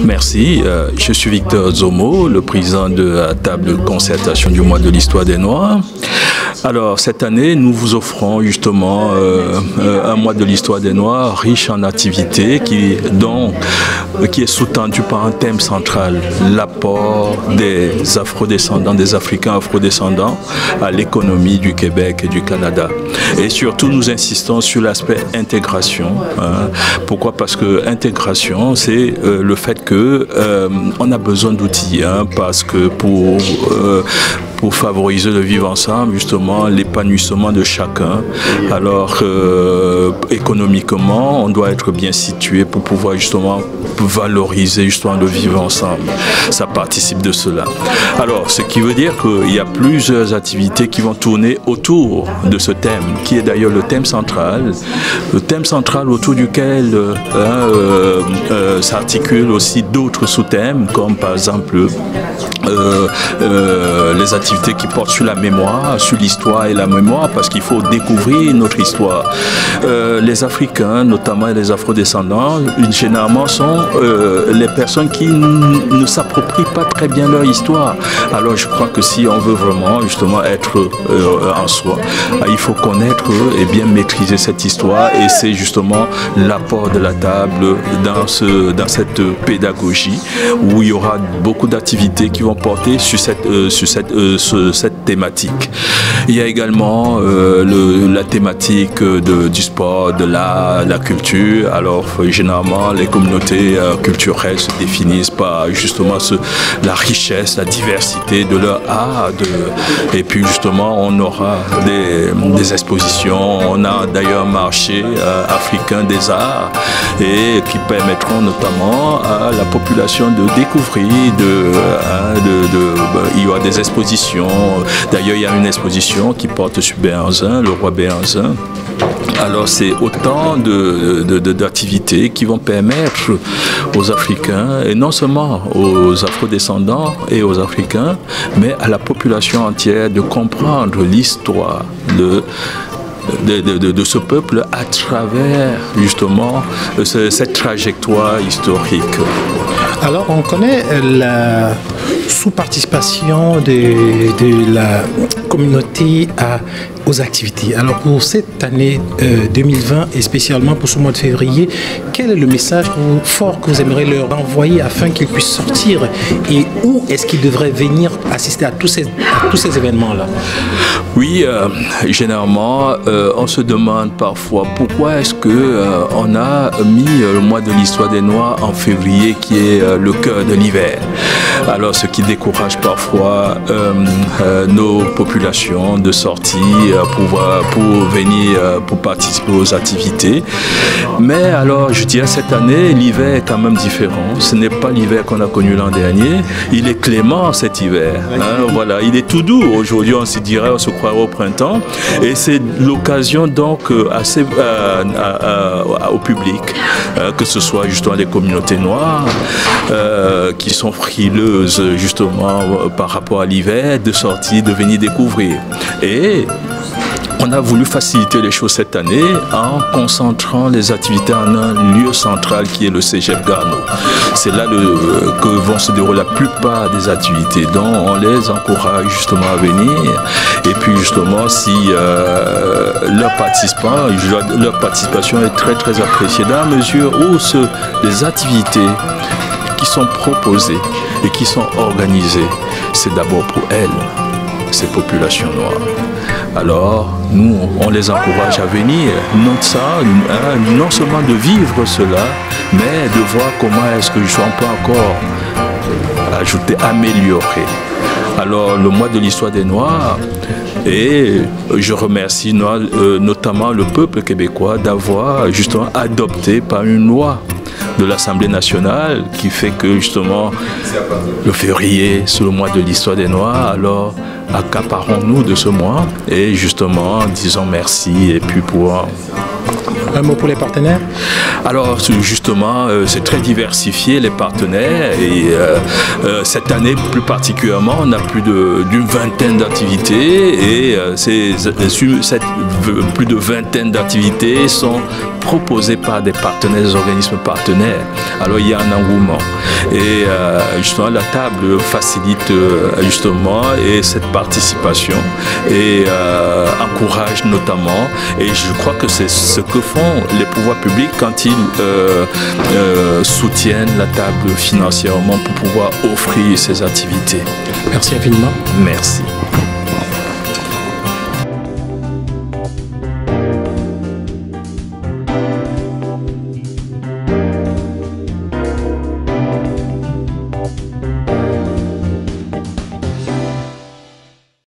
Merci, je suis Victor Zomo, le président de la table de concertation du mois de l'histoire des Noirs. Alors, cette année, nous vous offrons justement un mois de l'histoire des Noirs riche en activités qui est sous-tendu par un thème central, l'apport des afrodescendants, des Africains afrodescendants à l'économie du Québec et du Canada. Et surtout, nous insistons sur l'aspect intégration. Pourquoi? Parce que intégration, c'est le fait que on a besoin d'outils, parce que pour favoriser le vivre ensemble, justement, l'épanouissement de chacun. Alors, économiquement, on doit être bien situé pour pouvoir justement valoriser justement le vivre ensemble. Ça participe de cela. Alors, ce qui veut dire qu'il y a plusieurs activités qui vont tourner autour de ce thème, qui est d'ailleurs le thème central autour duquel s'articulent aussi d'autres sous-thèmes, comme par exemple les activités qui portent sur la mémoire, sur l'histoire et la mémoire, parce qu'il faut découvrir notre histoire. Les Africains, notamment les afrodescendants, généralement sont les personnes qui ne s'approprient pas très bien leur histoire. Alors je crois que si on veut vraiment justement être en soi, il faut connaître et bien maîtriser cette histoire, et c'est justement l'apport de la table dans cette pédagogie où il y aura beaucoup d'activités qui vont porter sur cette thématique. Il y a également la thématique du sport, de la culture. Alors généralement les communautés culturelles se définissent par justement la richesse, la diversité de leur art. Et puis justement on aura des expositions. On a d'ailleurs un marché africain des arts et qui permettront notamment à la population de découvrir, il y aura des expositions. D'ailleurs, il y a une exposition qui porte sur Béhanzin, le roi Béhanzin. Alors, c'est autant d'activités qui vont permettre aux Africains, et non seulement aux afrodescendants et aux Africains, mais à la population entière de comprendre l'histoire de ce peuple à travers justement cette trajectoire historique. Alors on connaît la sous-participation de la communauté aux activités. Alors pour cette année 2020 et spécialement pour ce mois de février, quel est le message fort que vous aimeriez leur envoyer afin qu'ils puissent sortir, et où est-ce qu'ils devraient venir assister à tous ces événements-là? Oui, généralement, on se demande parfois pourquoi est-ce qu'on a mis le mois de l'histoire des Noirs en février, qui est le cœur de l'hiver. Alors, ce qui décourage parfois nos populations de sortir pour participer aux activités. Mais alors, je dirais, cette année, l'hiver est quand même différent. Ce n'est pas l'hiver qu'on a connu l'an dernier. Il est clément cet hiver. Voilà, il est tout doux. Aujourd'hui, on se dirait, on se croirait au printemps. Et c'est l'occasion donc au public, que ce soit justement les communautés noires qui sont frileuses justement par rapport à l'hiver, de sortir, de venir découvrir. Et on a voulu faciliter les choses cette année en concentrant les activités en un lieu central qui est le Cégep Garneau. C'est là que vont se dérouler la plupart des activités. Donc on les encourage justement à venir. Et puis justement, si leur participation est très très appréciée, dans la mesure où les activités qui sont proposées et qui sont organisées, c'est d'abord pour elles, ces populations noires. Alors, nous, on les encourage à venir, non seulement de vivre cela, mais de voir comment est-ce que on peut encore ajouter, améliorer. Alors, le mois de l'histoire des Noirs, et je remercie notamment le peuple québécois d'avoir justement adopté par une loi de l'Assemblée nationale qui fait que justement le février, c'est le mois de l'histoire des Noirs. Alors accaparons-nous de ce mois et justement disons merci, et puis pour Un mot pour les partenaires? Alors justement, c'est très diversifié les partenaires et cette année plus particulièrement, on a plus d'une vingtaine d'activités et plus de vingtaine d'activités sont proposées par des partenaires, des organismes partenaires. Alors il y a un engouement et justement la table facilite justement et cette participation et encourage notamment, et je crois que c'est ce que font les pouvoirs publics quand ils soutiennent la table financièrement pour pouvoir offrir ces activités. Merci infiniment. Merci.